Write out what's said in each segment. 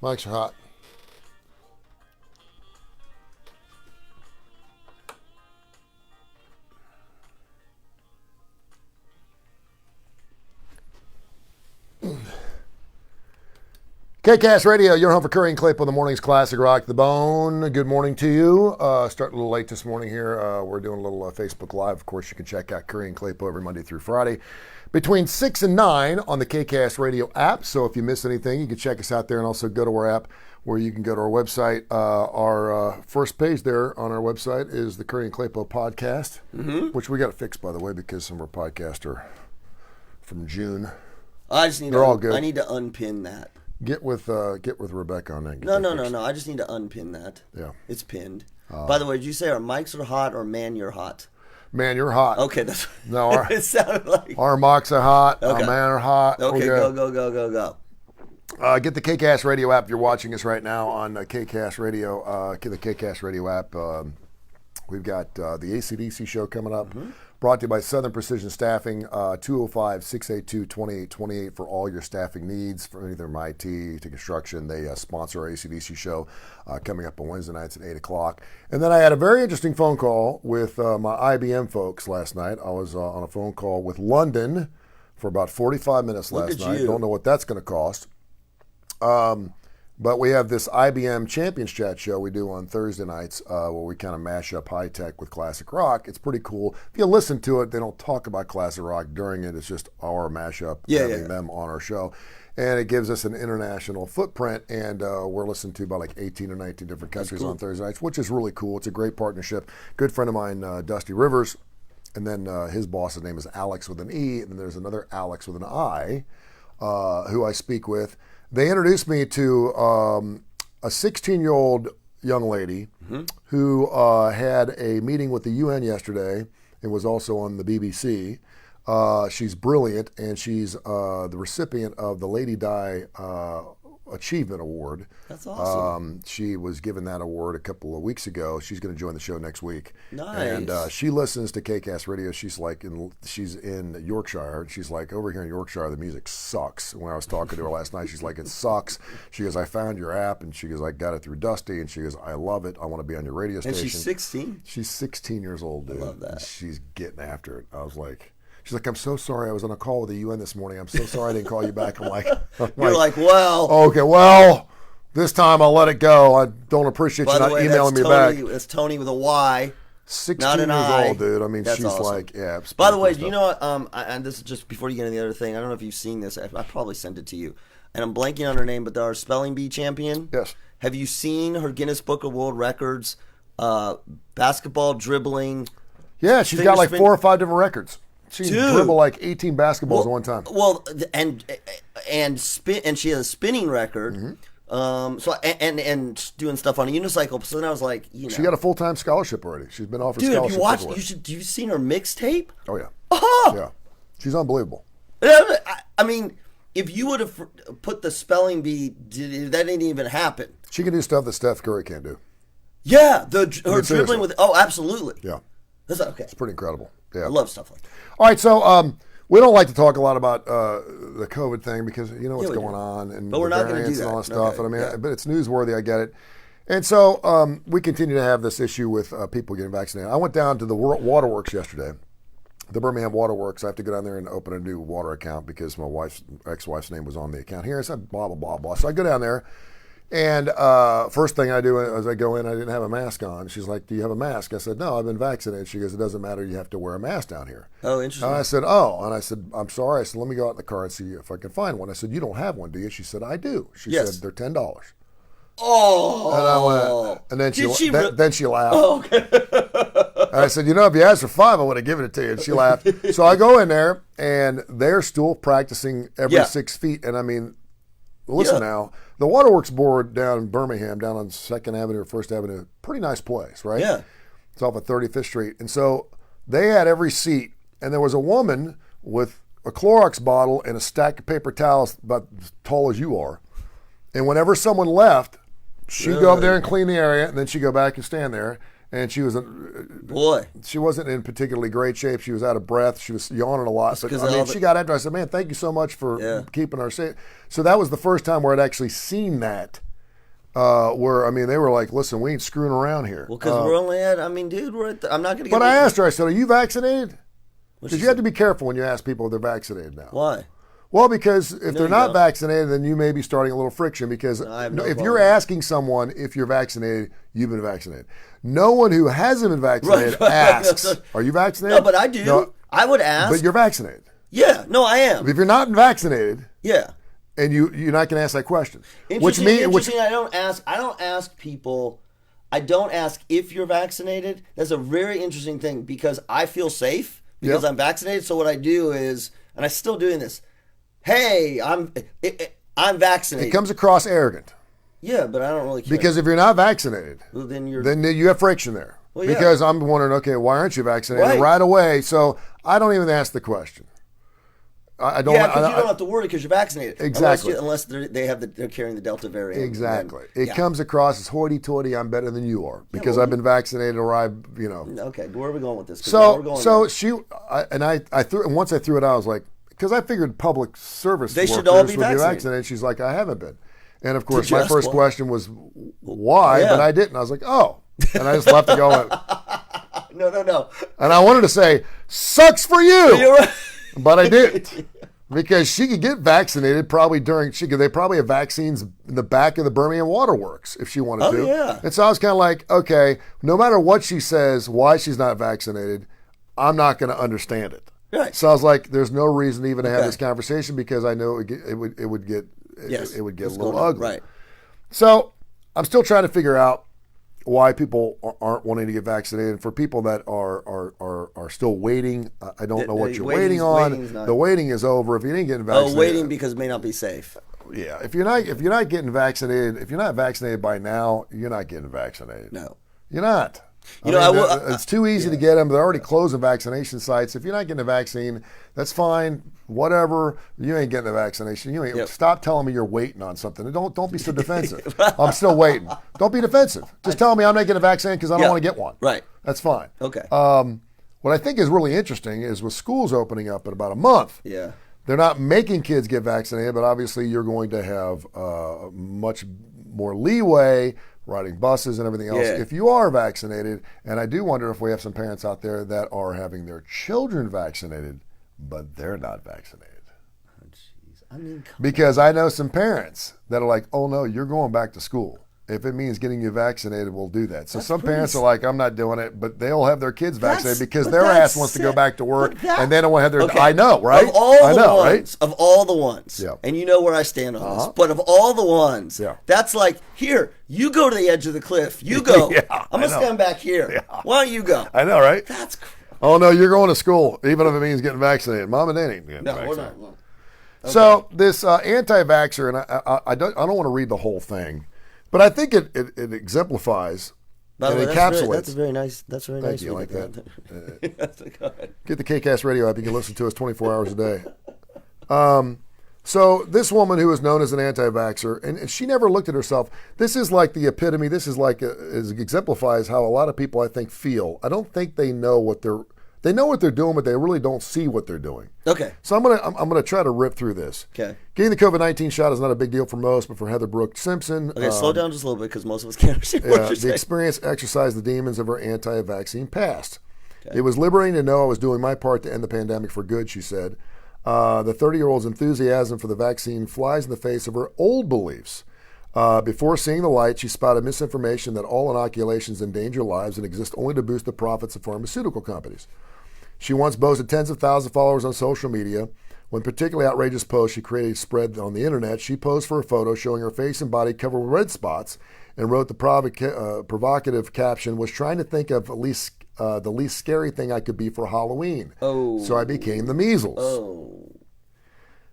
Mics are hot. KCast Radio, your home for Kurre and Klapow in the morning's classic rock the bone. Good morning to you. Starting a little late this morning here. We're doing a little Facebook Live. Of course, you can check out Kurre and Klapow every Monday through Friday between 6 and 9 on the KCast Radio app. So if you miss anything, you can check us out there and also go to our app where you can go to our website. Our first page there on our website is the Kurre and Klapow podcast, which we got to fix, by the way, because some of our podcasts are from June. They're all good. I need to unpin that. Get with Rebecca on that. No. I just need to unpin that. Yeah. It's pinned. By the way, did you say our mics are hot or man, you're hot? Man, you're hot. Okay, that's no. It sounded like our mics are hot. Okay. Our man are hot. Okay, go. Get the KCast Radio app. If you're watching us right now on KCast Radio, get the KCast Radio app. We've got the AC/DC show coming up. Brought to you by Southern Precision Staffing, 205-682-2828 for all your staffing needs, from either IT to construction. They sponsor our AC/DC show coming up on Wednesday nights at 8 o'clock. And then I had a very interesting phone call with my IBM folks last night. I was on a phone call with London for about 45 minutes last night. Don't know what that's going to cost. But we have this IBM Champions Chat show we do on Thursday nights where we kind of mash up high tech with classic rock. It's pretty cool. If you listen to it, they don't talk about classic rock during it. It's just our mashup, having them on our show. And it gives us an international footprint, and we're listened to by like 18 or 19 different countries on Thursday nights, which is really cool. It's a great partnership. Good friend of mine, Dusty Rivers, and then his boss's name is Alex with an E, and then there's another Alex with an I who I speak with. They introduced me to a 16-year-old young lady who had a meeting with the UN yesterday and was also on the BBC. She's brilliant, and she's the recipient of the Lady Di Achievement Award. That's awesome. She was given that award a couple of weeks ago. She's going to join the show next week. Nice. And she listens to KCast Radio. She's in Yorkshire. She's like, over here in Yorkshire, the music sucks. When I was talking to her last night, she's like, it sucks. She goes, I found your app, and she goes, I got it through Dusty, and she goes, I love it. I want to be on your radio station. And she's 16? She's 16 years old, dude. I love that. And she's getting after it. I was like... She's like, I'm so sorry. I was on a call with the UN this morning. I'm so sorry I didn't call you back. I'm like, well. Okay, well, this time I'll let it go. I don't appreciate you not emailing me back. That's Tony with a Y. 16 not an years I. old, dude. I mean, that's she's awesome. Like, yeah. By the way, do you know what? And this is just before you get into the other thing. I don't know if you've seen this. I probably sent it to you. And I'm blanking on her name, but our spelling bee champion. Yes. Have you seen her Guinness Book of World Records, basketball dribbling? Yeah, she's got like 4 or 5 different records. She can dribble like 18 basketballs at one time. Well, and spin, and she has a spinning record. So and doing stuff on a unicycle. So then I was like, she got a full-time scholarship already. She's been offered scholarship. Dude, have you watched? You seen her mixtape? Oh yeah. Oh yeah, she's unbelievable. I mean, if you would have put the spelling bee, that didn't even happen. She can do stuff that Steph Curry can't do. Yeah, her dribbling with. Oh, absolutely. Yeah, that's okay. It's pretty incredible. Yeah, I love stuff like that. All right, so we don't like to talk a lot about the COVID thing because you know what's going on and but we're not going to do that. And all that stuff. And I mean, but it's newsworthy. I get it. And so we continue to have this issue with people getting vaccinated. I went down to the waterworks yesterday, the Birmingham Waterworks. I have to go down there and open a new water account because my ex-wife's name was on the account here. I said blah blah blah blah. So I go down there. And first thing I do as I go in, I didn't have a mask on. She's like, do you have a mask? I said, no, I've been vaccinated. She goes, it doesn't matter. You have to wear a mask down here. Oh, interesting. And I said, oh. And I said, I'm sorry. I said, let me go out in the car and see if I can find one. I said, you don't have one, do you? She said, I do. She said, they're $10. Oh. And I went, and then then she laughed. Oh, okay. And I said, if you asked for $5, I would have given it to you. And she laughed. So I go in there, and they're still practicing every 6 feet. And I mean, listen now, the Waterworks Board down in Birmingham, down on 2nd Avenue or 1st Avenue, pretty nice place, right? Yeah. It's off of 35th Street. And so they had every seat, and there was a woman with a Clorox bottle and a stack of paper towels about as tall as you are. And whenever someone left, she'd go up there and clean the area, and then she'd go back and stand there. And she she wasn't in particularly great shape. She was out of breath. She was yawning a lot. But I mean, she got after. I said, "Man, thank you so much for keeping her safe." So that was the first time where I'd actually seen that where, I mean, they were like, listen, we ain't screwing around here. Well, because we're only at, I mean, dude, we're at I'm not going to get... But I asked her, I said, are you vaccinated? Because you have to be careful when you ask people if they're vaccinated now. Why? Well, because if they're not vaccinated, then you may be starting a little friction. Because if you're asking someone if you're vaccinated, you've been vaccinated. No one who hasn't been vaccinated asks, are you vaccinated? No, but I do. No, I would ask. But you're vaccinated. Yeah, no, I am. If you're not vaccinated, yeah, and you're not going to ask that question. Interesting. I don't ask people. I don't ask if you're vaccinated. That's a very interesting thing because I feel safe because I'm vaccinated. So what I do is, and I'm still doing this. Hey, I'm vaccinated. It comes across arrogant. Yeah, but I don't really care. Because if you're not vaccinated, well, then you have friction there. Well, yeah. Because I'm wondering, okay, why aren't you vaccinated right away? So I don't even ask the question. I don't. Yeah, because you don't have to worry because you're vaccinated. Exactly. Unless they're carrying the Delta variant. Exactly. It comes across as hoity-toity. I'm better than you are because I've been vaccinated, or Okay, where are we going with this? Once I threw it out, I was like, because I figured public service they workers should all be would be vaccinated. She's like, I haven't been. And of course, my first question was, why? But I didn't. I was like, oh. And I just left it going. No. And I wanted to say, sucks for you. You're right. But I didn't. Because she could get vaccinated probably they probably have vaccines in the back of the Birmingham Waterworks if she wanted to. Yeah. And so I was kind of like, okay, no matter what she says, why she's not vaccinated, I'm not going to understand it. Right. So I was like, there's no reason to even have this conversation because I know it would get a little ugly. Right. So I'm still trying to figure out why people aren't wanting to get vaccinated. For people that are still waiting, I don't know what you're waiting on. The waiting is over. If you didn't get vaccinated, waiting because it may not be safe. Yeah, if you're not getting vaccinated, if you're not vaccinated by now, you're not getting vaccinated. No, you're not. It's too easy to get them. They're already closing vaccination sites. If you're not getting a vaccine, that's fine. Whatever. You ain't getting a vaccination. You ain't. Stop telling me you're waiting on something. Don't be so defensive. I'm still waiting. Don't be defensive. Just tell me I'm not getting a vaccine because I don't want to get one. Right. That's fine. Okay. What I think is really interesting is with schools opening up in about a month. Yeah. They're not making kids get vaccinated, but obviously you're going to have much more leeway riding buses and everything else if you are vaccinated. And I do wonder if we have some parents out there that are having their children vaccinated, but they're not vaccinated. Oh, jeez. Because I know some parents that are like, oh no, you're going back to school. If it means getting you vaccinated, we'll do that. So some parents are like, I'm not doing it, but they'll have their kids vaccinated because their ass wants to go back to work and they don't want to have their... I know, right? Of all the ones, and you know where I stand on this, but of all the ones, that's like, here, you go to the edge of the cliff. You go. I'm going to stand back here. Yeah. Why don't you go? I know, right? That's crazy. Oh, no, you're going to school, even if it means getting vaccinated. Mom and Dad ain't getting vaccinated. We're not. Okay. So this anti-vaxxer, and I don't want to read the whole thing, but I think it exemplifies and encapsulates. That's very nice. Thank you. I like that. Get the KCast radio app. You can listen to us 24 hours a day. So this woman who is known as an anti-vaxxer, and she never looked at herself. This is like the epitome. This is like it exemplifies how a lot of people I think feel. I don't think they know what they know what they're doing, but they really don't see what they're doing. Okay. So I'm gonna try to rip through this. Okay. Getting the COVID-19 shot is not a big deal for most, but for Heather Brooke Simpson. Okay, slow down just a little bit because most of us can't understand what you're saying. The experience exercised the demons of her anti-vaccine past. Okay. It was liberating to know I was doing my part to end the pandemic for good, she said. The 30-year-old's enthusiasm for the vaccine flies in the face of her old beliefs. Before seeing the light, she spotted misinformation that all inoculations endanger lives and exist only to boost the profits of pharmaceutical companies. She once boasted tens of thousands of followers on social media. When particularly outrageous posts she created spread on the internet, she posed for a photo showing her face and body covered with red spots and wrote the provocative caption, was trying to think of at least the least scary thing I could be for Halloween. Oh. So I became the measles. Oh.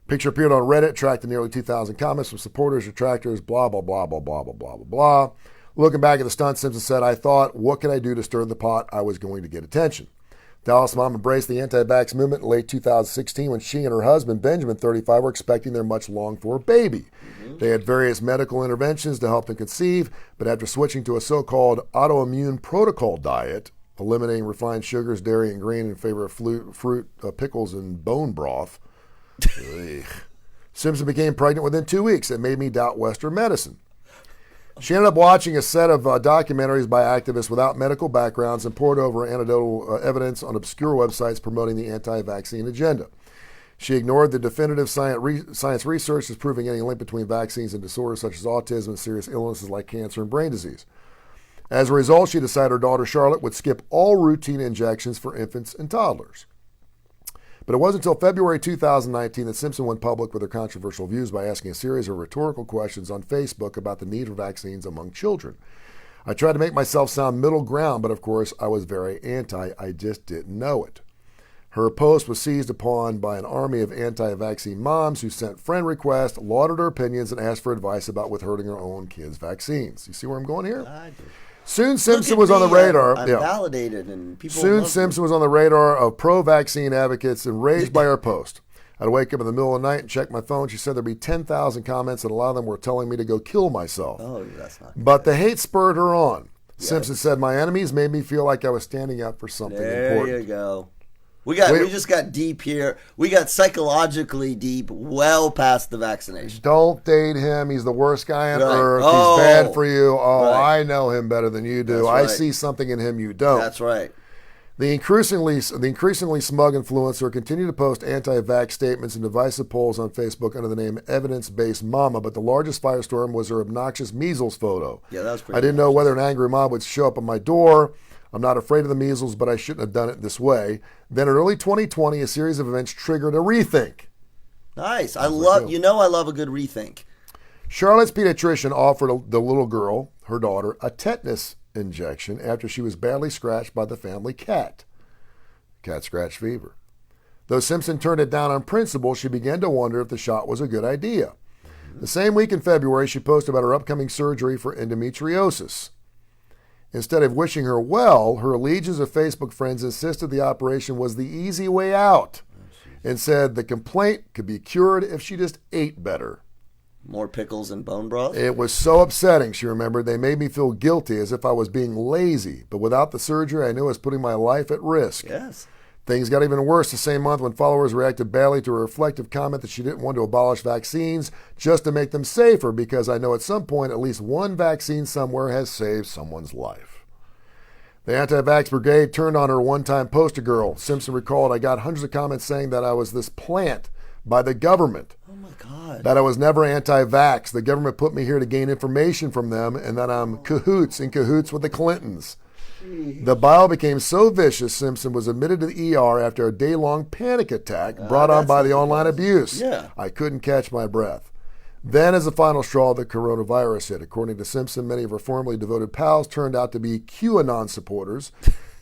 Picture appeared on Reddit, attracted nearly 2,000 comments from supporters, detractors, blah, blah, blah, blah, blah, blah, blah, blah, blah. Looking back at the stunt, Simpson said, I thought, what can I do to stir the pot? I was going to get attention. Dallas mom embraced the anti-vax movement in late 2016 when she and her husband, Benjamin, 35, were expecting their much longed-for baby. Mm-hmm. They had various medical interventions to help them conceive, but after switching to a so-called autoimmune protocol diet, eliminating refined sugars, dairy, and grain in favor of fruit, pickles, and bone broth, Simpson became pregnant within 2 weeks. It made me doubt Western medicine. She ended up watching a set of documentaries by activists without medical backgrounds and poured over anecdotal evidence on obscure websites promoting the anti-vaccine agenda. She ignored the definitive science research as proving any link between vaccines and disorders such as autism and serious illnesses like cancer and brain disease. As a result, she decided her daughter Charlotte would skip all routine injections for infants and toddlers. But it wasn't until February 2019 that Simpson went public with her controversial views by asking a series of rhetorical questions on Facebook about the need for vaccines among children. I tried to make myself sound middle ground, but of course I was very anti. I just didn't know it. Her post was seized upon by an army of anti-vaccine moms who sent friend requests, lauded her opinions, and asked for advice about withholding her own kids' vaccines. You see where I'm going here? I do. Soon Simpson was on the radar. I'm validated, and people. Soon Simpson was on the radar of pro-vaccine advocates, enraged by her post. I'd wake up in the middle of the night and check my phone. She said there'd be 10,000 comments, and a lot of them were telling me to go kill myself. Oh, that's not good. But the hate spurred her on. Yes. Simpson said, my enemies made me feel like I was standing up for something important. There you go. We just got deep here. We got psychologically deep, well past the vaccination. Don't date him. He's the worst guy on earth. Oh, he's bad for you. Oh, right. I know him better than you do. That's I right. see something in him you don't. That's right. The increasingly smug influencer continued to post anti-vax statements and divisive polls on Facebook under the name Evidence-Based Mama, but the largest firestorm was her obnoxious measles photo. Yeah, that was pretty I didn't know whether an angry mob would show up at my door. I'm not afraid of the measles, but I shouldn't have done it this way. Then in early 2020, a series of events triggered a rethink. Nice. I love a good rethink. Charlotte's pediatrician offered the little girl, her daughter, a tetanus injection after she was badly scratched by the family cat. Cat scratch fever. Though Simpson turned it down on principle, she began to wonder if the shot was a good idea. The same week in February, she posted about her upcoming surgery for endometriosis. Instead of wishing her well, her legions of Facebook friends insisted the operation was the easy way out and said the complaint could be cured if she just ate better. More pickles and bone broth? It was so upsetting, she remembered. They made me feel guilty as if I was being lazy. But without the surgery, I knew I was putting my life at risk. Yes. Things got even worse the same month when followers reacted badly to a reflective comment that she didn't want to abolish vaccines just to make them safer because I know at some point at least one vaccine somewhere has saved someone's life. The anti-vax brigade turned on her one-time poster girl. Simpson recalled, I got hundreds of comments saying that I was this plant by the government. Oh my God. That I was never anti-vax. The government put me here to gain information from them and that I'm in cahoots with the Clintons. The bile became so vicious, Simpson was admitted to the ER after a day-long panic attack brought on by the online abuse. Yeah. I couldn't catch my breath. Then, as a final straw, the coronavirus hit. According to Simpson, many of her formerly devoted pals turned out to be QAnon supporters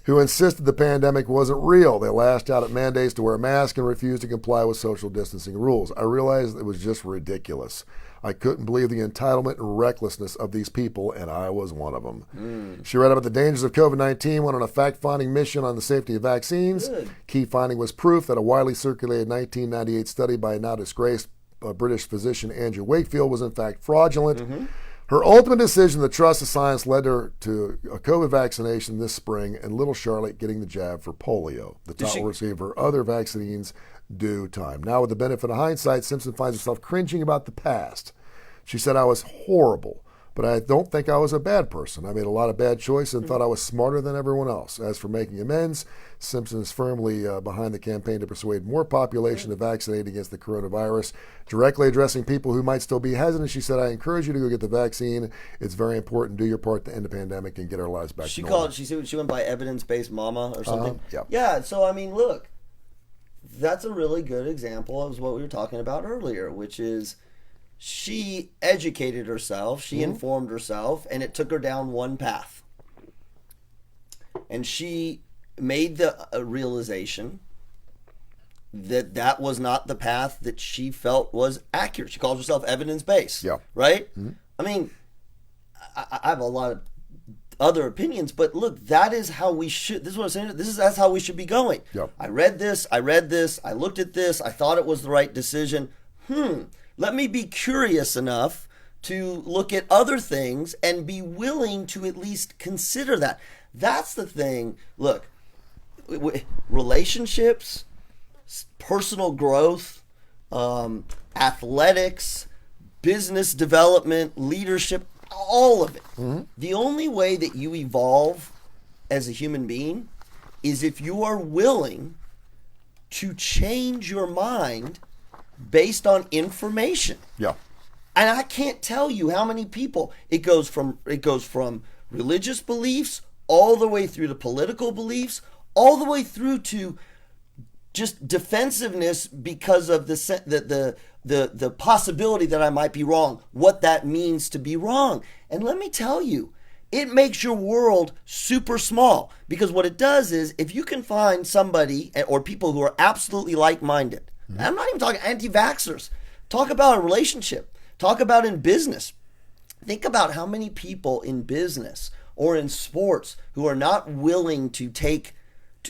who insisted the pandemic wasn't real. They lashed out at mandates to wear a mask and refused to comply with social distancing rules. I realized it was just ridiculous. I couldn't believe the entitlement and recklessness of these people, and I was one of them. She read about the dangers of COVID-19, went on a fact-finding mission on the safety of vaccines. Good. Key finding was proof that a widely circulated 1998 study by a now disgraced British physician Andrew Wakefield was in fact fraudulent. Her ultimate decision to trust the science led her to a COVID vaccination this spring and little Charlotte getting the jab for polio. The top will receive her other vaccines due time. Now, with the benefit of hindsight, Simpson finds herself cringing about the past. She said, I was horrible, but I don't think I was a bad person. I made a lot of bad choices and thought I was smarter than everyone else. As for making amends, Simpson is firmly behind the campaign to persuade more population to vaccinate against the coronavirus. Directly addressing people who might still be hesitant, she said, I encourage you to go get the vaccine. It's very important. Do your part to end the pandemic and get our lives back to normal. She went by Evidence-Based Mama or something? Yeah. Yeah, so I mean, look, that's a really good example of what we were talking about earlier, which is she educated herself, she informed herself, and it took her down one path. And she made the realization that that was not the path that she felt was accurate. She calls herself evidence-based, right? I mean, I have a lot of other opinions, but look, that is how we should, this is what I'm saying, that's how we should be going. I read this, I looked at this, I thought it was the right decision. Let me be curious enough to look at other things and be willing to at least consider that. That's the thing. Look, relationships, personal growth, athletics, business development, leadership, all of it. The only way that you evolve as a human being is if you are willing to change your mind based on information. Yeah. And I can't tell you how many people it goes from religious beliefs all the way through to political beliefs, all the way through to just defensiveness because of the possibility that I might be wrong, what that means to be wrong. And let me tell you, it makes your world super small, because what it does is if you can find somebody or people who are absolutely like-minded, I'm not even talking anti-vaxxers, talk about a relationship, talk about in business. Think about how many people in business or in sports who are not willing to take,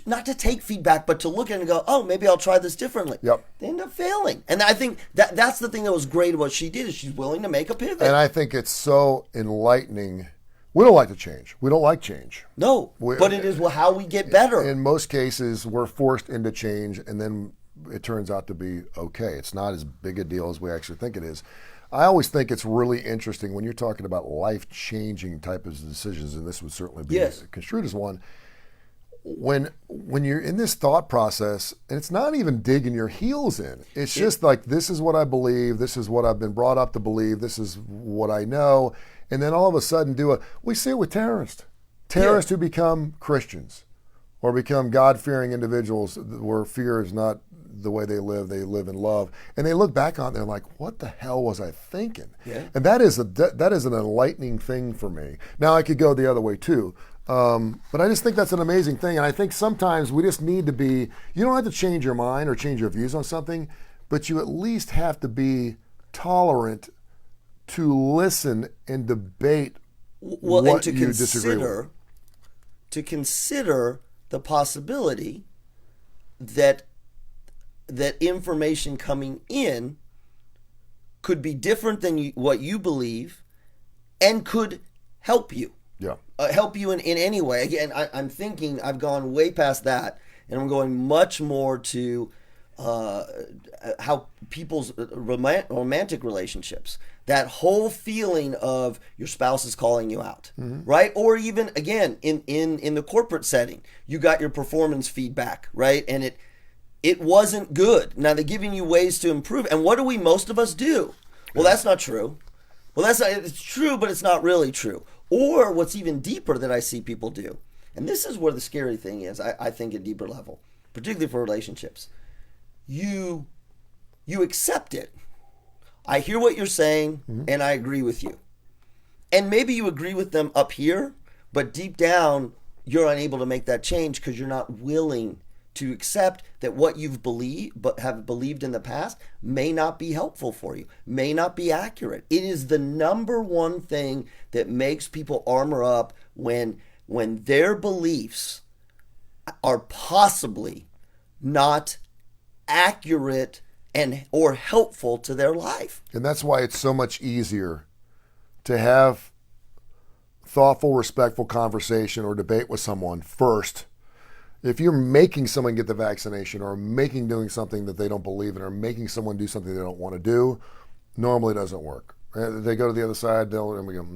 not to take feedback, but to look at it and go, oh, maybe I'll try this differently. Yep. They end up failing. And I think that's the thing that was great about what she did, is she's willing to make a pivot. And I think it's so enlightening. We don't like to change. We don't like change. No, but it is how we get better. In most cases, we're forced into change, and then it turns out to be okay. It's not as big a deal as we actually think it is. I always think it's really interesting when you're talking about life-changing type of decisions, and this would certainly be construed as one. When you're in this thought process, and it's not even digging your heels in. It's just like, this is what I believe, this is what I've been brought up to believe, this is what I know, and then all of a sudden we see it with terrorists who become Christians or become God-fearing individuals where fear is not the way they live in love, and they look back on it and they're like, what the hell was I thinking? Yeah. And that is an enlightening thing for me. Now I could go the other way too, but I just think that's an amazing thing. And I think sometimes we just need to be, you don't have to change your mind or change your views on something, but you at least have to be tolerant to listen and debate what you disagree with. To consider the possibility that information coming in could be different than what you believe and could help you. Yeah. Help you in any way. Again, I'm thinking I've gone way past that, and I'm going much more to how people's romantic relationships, that whole feeling of your spouse is calling you out, right? Or even, again, in the corporate setting, you got your performance feedback, right? And it wasn't good. Now they're giving you ways to improve. And what do most of us do? Well, that's not true. Well, it's true, but it's not really true. Or what's even deeper that I see people do, and this is where the scary thing is, I think, at deeper level, particularly for relationships. You accept it. I hear what you're saying, and I agree with you. And maybe you agree with them up here, but deep down, you're unable to make that change because you're not willing to accept that what you've have believed in the past may not be helpful for you, may not be accurate. It is the number one thing that makes people armor up when their beliefs are possibly not accurate or helpful to their life. And that's why it's so much easier to have thoughtful, respectful conversation or debate with someone first. If you're making someone get the vaccination or doing something that they don't believe in or making someone do something they don't want to do, normally it doesn't work. They go to the other side, and we go,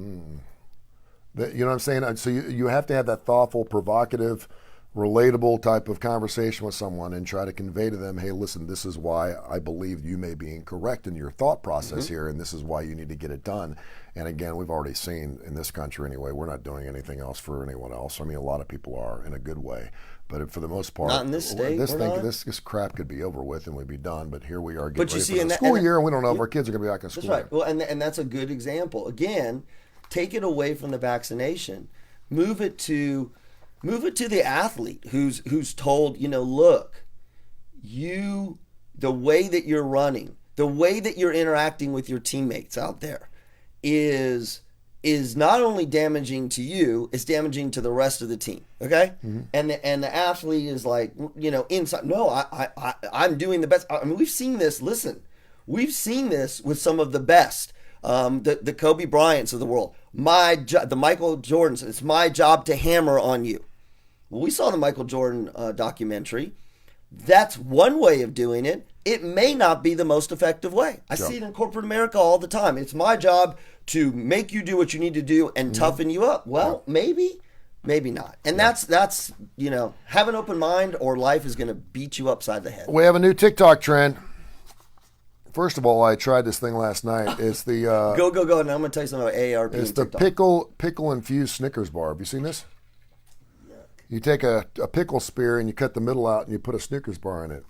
You know what I'm saying? So you have to have that thoughtful, provocative, relatable type of conversation with someone and try to convey to them, hey, listen, this is why I believe you may be incorrect in your thought process here, and this is why you need to get it done. And again, we've already seen in this country anyway, we're not doing anything else for anyone else. I mean, a lot of people are in a good way. But for the most part, not in this state, this crap could be over with and we'd be done. But here we are getting ready for the school year, and we don't know if our kids are going to be back in school. That's right. Well, and that's a good example. Again, take it away from the vaccination, move it to the athlete who's told, look, the way that you're running, the way that you're interacting with your teammates out there is not only damaging to you, it's damaging to the rest of the team. Okay? Mm-hmm. And the athlete is like, inside, no, I'm doing the best. I mean, we've seen this. Listen, we've seen this with some of the best. The Kobe Bryants of the world, the Michael Jordans. It's my job to hammer on you. Well, we saw the Michael Jordan documentary. That's one way of doing it. it may not be the most effective way. I see it in corporate America all the time. It's my job to make you do what you need to do and toughen you up. Well, maybe not. And that's have an open mind or life is going to beat you upside the head. We have a new TikTok trend. First of all, I tried this thing last night. It's the go. And I'm going to tell you something about AARP. It's the pickle infused Snickers bar. Have you seen this? You take a pickle spear and you cut the middle out and you put a Snickers bar in it.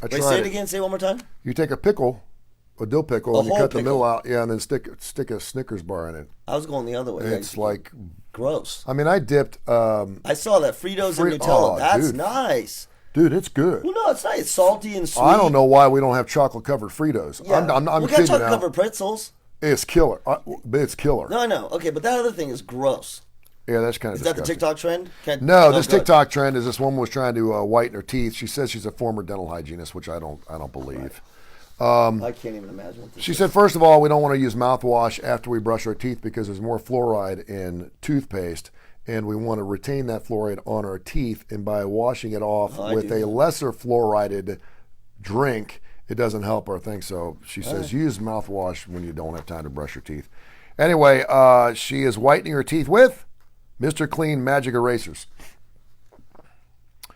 Wait, say it again. Say it one more time. You take a dill pickle, and you cut the middle out, and then stick a Snickers bar in it. I was going the other way. It's like gross. I mean, I dipped. I saw that Fritos and Nutella. That's nice. Dude, it's good. Well, no, it's nice. It's salty and sweet. I don't know why we don't have chocolate-covered Fritos. Yeah. I'm we kidding got chocolate-covered pretzels. It's killer. It's killer. No, I know. Okay, but that other thing is gross. Yeah, that's kind of disgusting. Is that the TikTok trend? No, this TikTok trend is this woman was trying to whiten her teeth. She says she's a former dental hygienist, which I don't believe. Right. I can't even imagine what this She said, first of all, we don't want to use mouthwash after we brush our teeth because there's more fluoride in toothpaste, and we want to retain that fluoride on our teeth. And by washing it off with a lesser fluorided drink, it doesn't help our thing. So she says, use mouthwash when you don't have time to brush your teeth. Anyway, she is whitening her teeth with Mr. Clean Magic Erasers.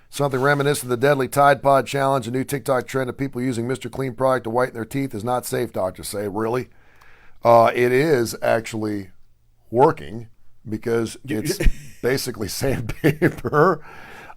Something reminiscent of the deadly Tide Pod Challenge, a new TikTok trend of people using Mr. Clean product to whiten their teeth is not safe, doctors say. Really? It is actually working because it's basically sandpaper,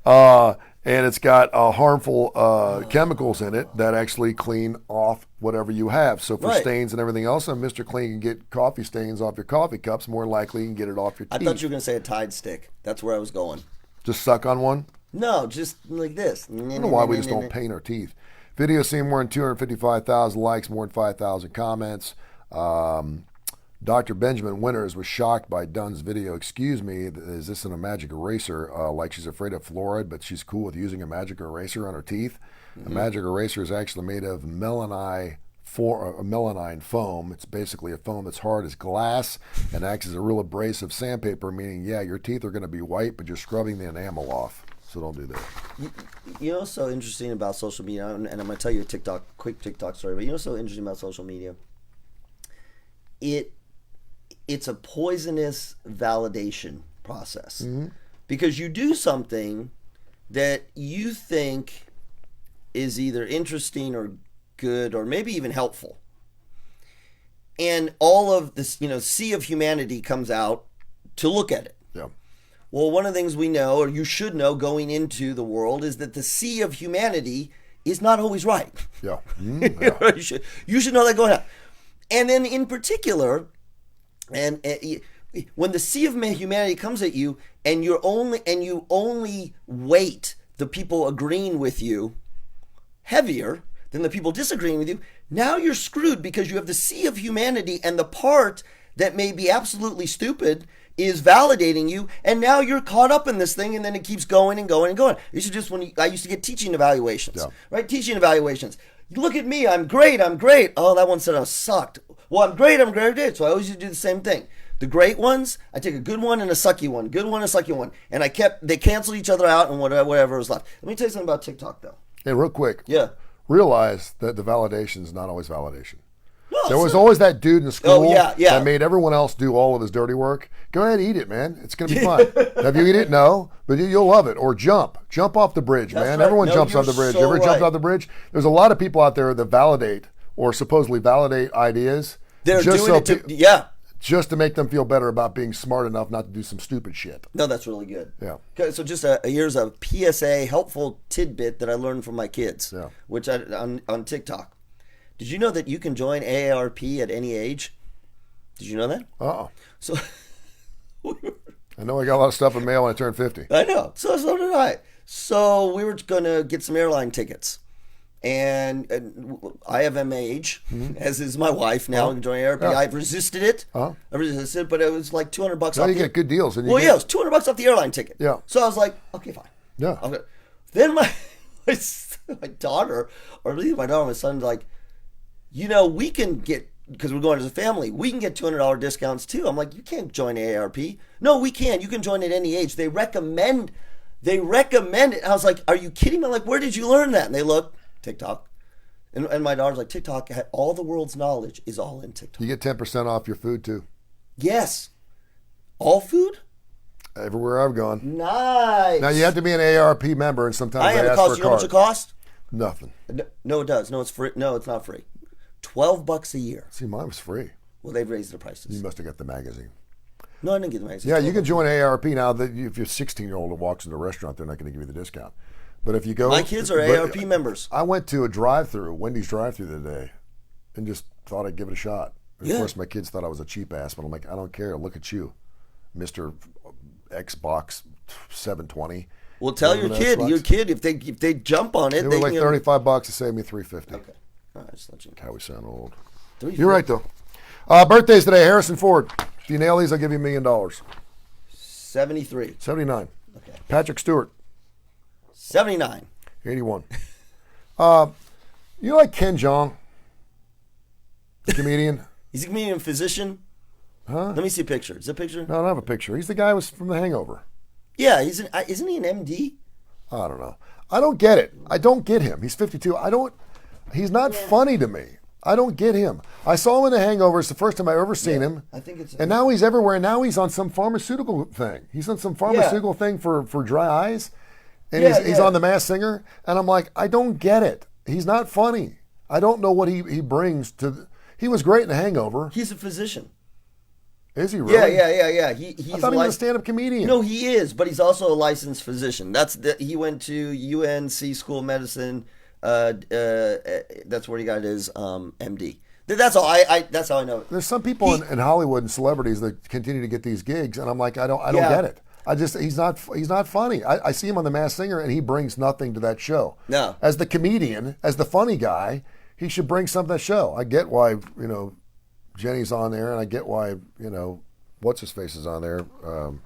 and it's got harmful chemicals in it that actually clean off whatever you have. So for stains and everything else, Mr. Clean can get coffee stains off your coffee cups. More likely, you can get it off your teeth. I thought you were going to say a Tide stick. That's where I was going. Just suck on one? No, just like this. I don't know why we just don't paint our teeth. Video seen more than 255,000 likes, more than 5,000 comments. Dr. Benjamin Winters was shocked by Dunn's video. Excuse me, is this in a magic eraser? Like she's afraid of fluoride, but she's cool with using a magic eraser on her teeth. A magic eraser is actually made of melanine foam. It's basically a foam that's hard as glass and acts as a real abrasive sandpaper, meaning, your teeth are going to be white, but you're scrubbing the enamel off. So don't do that. You know what's so interesting about social media, and I'm going to tell you a quick TikTok story, but you know what's so interesting about social media? It's a poisonous validation process. Because you do something that you think is either interesting or good or maybe even helpful. And all of this, sea of humanity comes out to look at it. Yeah. Well, one of the things we know, or you should know going into the world, is that the sea of humanity is not always right. Yeah. You should know that going out. And then in particular, and when the sea of humanity comes at you, and you only weight the people agreeing with you heavier than the people disagreeing with you, now you're screwed because you have the sea of humanity, and the part that may be absolutely stupid is validating you, and now you're caught up in this thing, and then it keeps going and going and going. This is just I used to get teaching evaluations, right? Teaching evaluations. You look at me, I'm great. Oh, that one said I sucked. Well, I'm great. So I always used to do the same thing. The great ones, I take a good one and a sucky one, and they canceled each other out, and whatever was left. Let me tell you something about TikTok, though. Hey, real quick. Yeah. Realize that the validation is not always validation. No, there was always that dude in school that made everyone else do all of his dirty work. Go ahead, eat it, man. It's going to be fun. Have you eaten it? No, but you'll love it. Or jump off the bridge, man. Right. Everyone jumps off the bridge. You ever jumped off the bridge? There's a lot of people out there that validate or supposedly validate ideas. They're doing it just to make them feel better about being smart enough not to do some stupid shit. No, that's really good. Yeah. Okay, so just here's a PSA helpful tidbit that I learned from my kids, which on TikTok. Did you know that you can join AARP at any age? Did you know that? So I know I got a lot of stuff in mail when I turned 50. I know. So did I. So we were going to get some airline tickets. And I have MAH, as is my wife now. We can join AARP. I've resisted it. I resisted it, but it was like $200 off. You get good deals. It was $200 off the airline ticket. Yeah. So I was like, okay, fine. Yeah. Okay. Then my daughter, or at least my daughter and my son's like, we can get, because we're going as a family, we can get $200 discounts too. I'm like, you can't join AARP. No, we can. You can join at any age. They recommend it. I was like, are you kidding me? I'm like, where did you learn that? And they look, TikTok. And my daughter's like, TikTok, all the world's knowledge is all in TikTok. You get 10% off your food too. Yes. All food? Everywhere I've gone. Nice. Now you have to be an ARP member, and sometimes I they have ask a cost. for a You know how much card. it costs? Nothing. No, it does. No, it's free. No, it's not free. $12 a year. See, mine was free. Well, they've raised the prices. You must have got the magazine. No, I didn't get the magazine. Yeah, you can join ARP now. That if you're a 16-year-old who walks in the restaurant, they're not going to give you the discount. But if you go, My kids are ARP members. I went to a drive-through, Wendy's drive-through the other day, and just thought I'd give it a shot. Of course, my kids thought I was a cheap ass, but I'm like, I don't care. Look at you, Mr. Xbox 720. Well, tell your kid if they jump on it, It was like $35 to save me $350. Okay, all right, just let you know. How we sound old. $350. You're right though. Birthdays today: Harrison Ford. If you nail these, I'll give you $1 million. 73. 79. Okay. Patrick Stewart. 79. 81. You like Ken Jeong, the comedian? He's a comedian physician. Huh? Let me see a picture. Is that a picture? No, I don't have a picture. He's the guy who was from The Hangover. Yeah, isn't he an MD? I don't know. I don't get it. I don't get him. He's 52. He's not funny to me. I don't get him. I saw him in The Hangover. It's the first time I've ever seen him. I think it's. And now he's everywhere. And now he's on some pharmaceutical thing. He's on some pharmaceutical thing for dry eyes. And he's on The Masked Singer. And I'm like, I don't get it. He's not funny. I don't know what he brings to. He was great in The Hangover. He's a physician. Is he really? Yeah. He's I thought he was a stand-up comedian. No, he is, but he's also a licensed physician. He went to UNC School of Medicine. That's where he got his MD. That's all. That's how I know it. There's some people in Hollywood and celebrities that continue to get these gigs, and I'm like, I don't get it. He's not funny. I see him on The Masked Singer, and he brings nothing to that show. No. As the comedian, as the funny guy, he should bring something to the show. I get why Jenny's on there, and I get why what's his face is on there.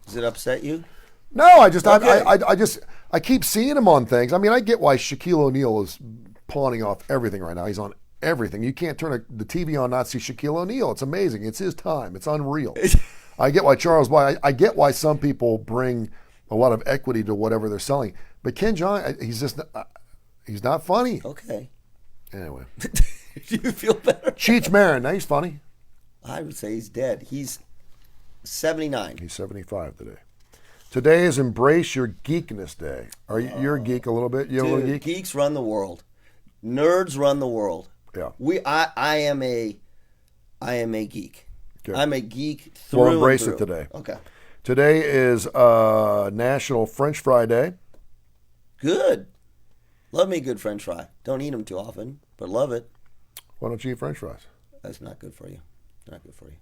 Does it upset you? No, Okay. I keep seeing him on things. I mean, I get why Shaquille O'Neal is pawning off everything right now. He's on everything. You can't turn the TV on not see Shaquille O'Neal. It's amazing. It's his time. It's unreal. I get why Charles Boy. I get why some people bring a lot of equity to whatever they're selling. But Ken Jeong, he's not funny. Okay. Anyway. Do you feel better? Cheech Marin, now he's funny. I would say he's dead. He's 79. He's 75 today. Today is Embrace Your Geekness Day. You're a geek a little bit? You a little geek? Geeks run the world. Nerds run the world. Yeah. I am a geek. Okay. I'm a geek through We'll embrace and it through. today. Okay. Today is National French Fry Day. Good. Love me a good French fry. Don't eat them too often, but love it. Why don't you eat French fries? That's not good for you. Not good for you.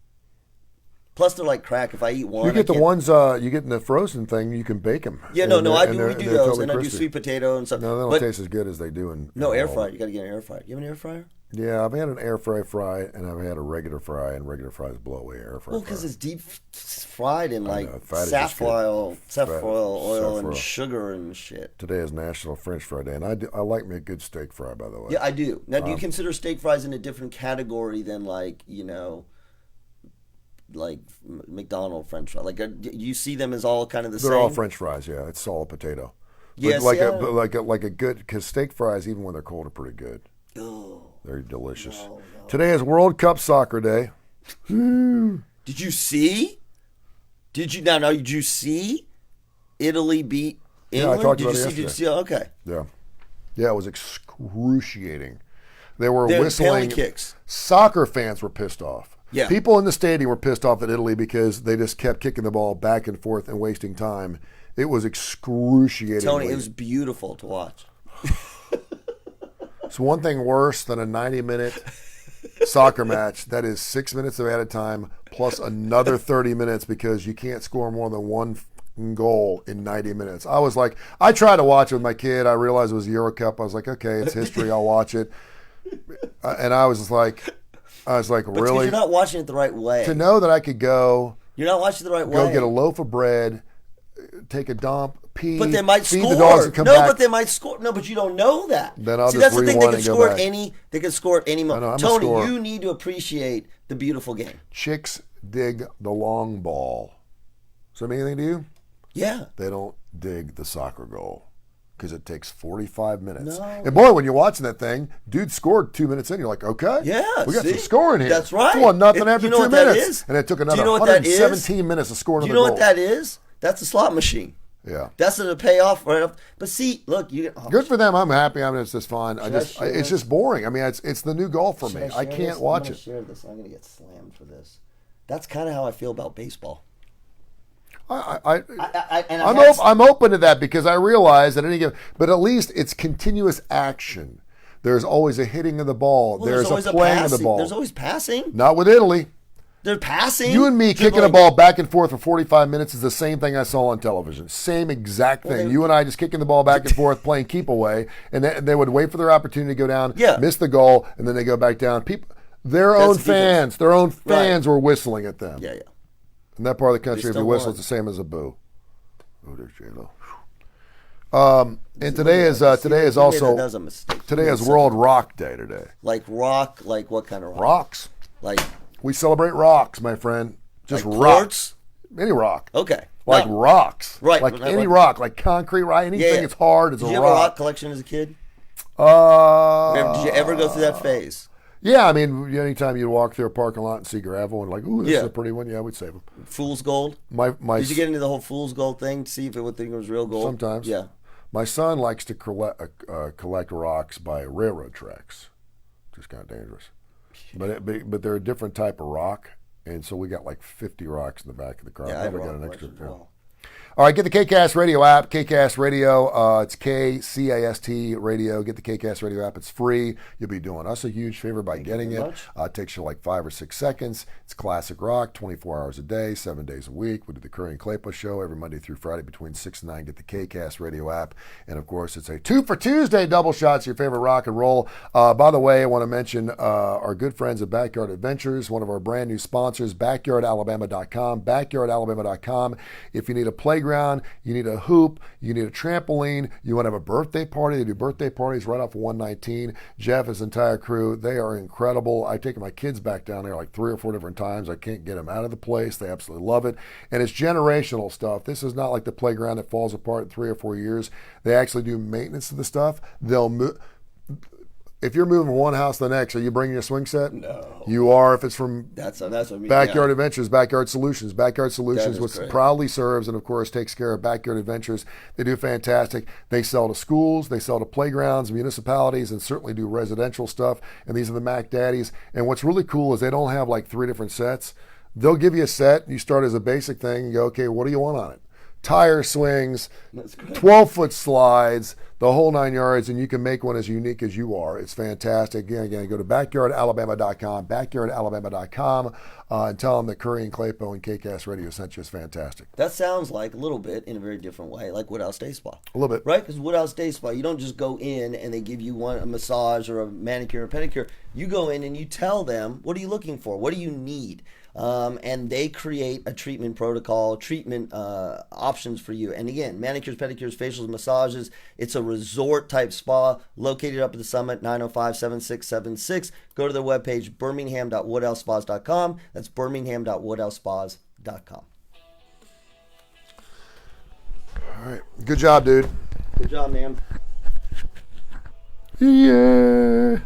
Plus, they're like crack. If I eat one, You get the ones you get in the frozen thing. You can bake them. Yeah, no, I do. We do those, and I do sweet potato and stuff. No, they don't taste as good as they do in. No, air fryer. You got to get an air fryer. You have an air fryer? Yeah, I've had an air fry, and I've had a regular fry, and regular fries blow away air fry. Well, because it's deep fried in like safflower oil and sugar and shit. Today is National French Fry Day, and I like me a good steak fry, by the way. Yeah, I do. Now, do you consider steak fries in a different category than like McDonald's French fry? Like, you see them as all kind of the same? They're all French fries. Yeah, it's all potato. Yes, like a good, because steak fries, even when they're cold, are pretty good. Oh, they're delicious. No. Today is World Cup Soccer Day. Did you see? Did you see Italy beat England? Yeah, I talked about it Did yesterday. you see? Okay. Yeah, it was excruciating. They were Penalty whistling. kicks. Soccer fans were pissed off. Yeah. People in the stadium were pissed off at Italy because they just kept kicking the ball back and forth and wasting time. It was excruciating. Tony, it was beautiful to watch. It's one thing worse than a 90-minute soccer match. That is 6 minutes of added time plus another 30 minutes because you can't score more than one goal in 90 minutes. I was like, I tried to watch it with my kid. I realized it was Euro Cup. I was like, okay, it's history. I'll watch it. And I was like, really? You're not watching it the right way. To know that I could go. You're not watching it the right way. Go get a loaf of bread, take a dump, pee, but they might feed score. the dogs and come back. But they might score. No, but you don't know that. Then I'll See, just that's the thing. rewind They and can go score back. They can score at any moment. I'm a Tony, scorer. you need to appreciate the beautiful game. Chicks dig the long ball. Does that mean anything to you? Yeah. They don't dig the soccer goal. Because it takes 45 minutes. No. And boy, when you're watching that thing, dude scored 2 minutes in. You're like, okay, yeah, we got some scoring here. That's right. 2-0 after 2 minutes. And it took another 117 minutes to score another goal. Do you know what that is? That's a slot machine. Yeah. That's going to pay off right up. But see, look, good for them. I'm happy. I mean, it's just fine. It's just boring. I mean, it's the new golf for me. I can't watch it. Share this. I'm going to get slammed for this. That's kind of how I feel about baseball. I'm open to that because I realize that any given, but at least it's continuous action. There's always a hitting of the ball. Well, there's a playing of the ball. There's always passing. Not with Italy. They're passing. You and me kicking a ball back and forth for 45 minutes is the same thing I saw on television. Same exact thing. You and I just kicking the ball back and forth, playing keep away, and they would wait for their opportunity to go down, miss the goal, and then they go back down. Their own fans were whistling at them. Yeah. In that part of the country, if you whistle, it's the same as a boo. Oh, there's J-Lo. And today is World Rock Day today. Like rock, like what kind of rock? Rocks. Like we celebrate rocks, my friend. Just like rocks. Any rock. Okay. Like rocks. Right. Like any rock, like concrete, right? Anything that's hard is a rock. Did you have a rock collection as a kid? Did you ever go through that phase? Yeah, I mean, anytime you walk through a parking lot and see gravel and like, ooh, this is a pretty one, we'd save them. Fool's gold? Did you get into the whole fool's gold thing to see if it would think it was real gold? Sometimes. Yeah. My son likes to collect rocks by railroad tracks, which is kind of dangerous. But they're a different type of rock, and so we got like 50 rocks in the back of the car. Yeah, I got an extra. well. All right, get the KCast Radio app. KCast Radio, it's KCast Radio. Get the KCast Radio app. It's free. You'll be doing us a huge favor by getting it. It takes you like 5 or 6 seconds. It's classic rock, 24 hours a day, 7 days a week. We do the Kurre and Klapow show every Monday through Friday between 6 and 9. Get the KCast Radio app. And, of course, it's a 2 for Tuesday double shots, your favorite rock and roll. By the way, I want to mention our good friends at Backyard Adventures, one of our brand new sponsors, backyardalabama.com, backyardalabama.com. If you need a playground, you need a hoop, you need a trampoline, you want to have a birthday party. They do birthday parties right off 119. Jeff, his entire crew, they are incredible. I've taken my kids back down there like 3 or 4 different times. I can't get them out of the place. They absolutely love it. And it's generational stuff. This is not like the playground that falls apart in 3 or 4 years. They actually do maintenance of the stuff. They'll move. If you're moving from one house to the next, are you bringing your swing set? No. You are if it's from that's what I mean. Backyard Adventures, Backyard Solutions. Backyard Solutions, which great. proudly serves and, of course, takes care of Backyard Adventures. They do fantastic. They sell to schools, they sell to playgrounds, municipalities, and certainly do residential stuff. And these are the Mac Daddies. And what's really cool is they don't have like 3 different sets. They'll give you a set. You start as a basic thing and go, okay, what do you want on it? Tire swings, 12-foot slides, the whole 9 yards, and you can make one as unique as you are. It's fantastic. Again, go to backyardalabama.com, backyardalabama.com, and tell them that Kurre and Klapow and KCast Radio sent you. It's fantastic. That sounds like a little bit in a very different way, like Woodhouse Day Spa. A little bit. Right? Because Woodhouse Day Spa, you don't just go in and they give you a massage or a manicure or pedicure. You go in and you tell them, what are you looking for? What do you need? And they create a treatment protocol, treatment options for you. And again, manicures, pedicures, facials, massages. It's a resort-type spa located up at the Summit, 905-7676. Go to their webpage, birmingham.woodhousespas.com. That's birmingham.woodhousespas.com. All right. Good job, dude. Good job, man. Yeah.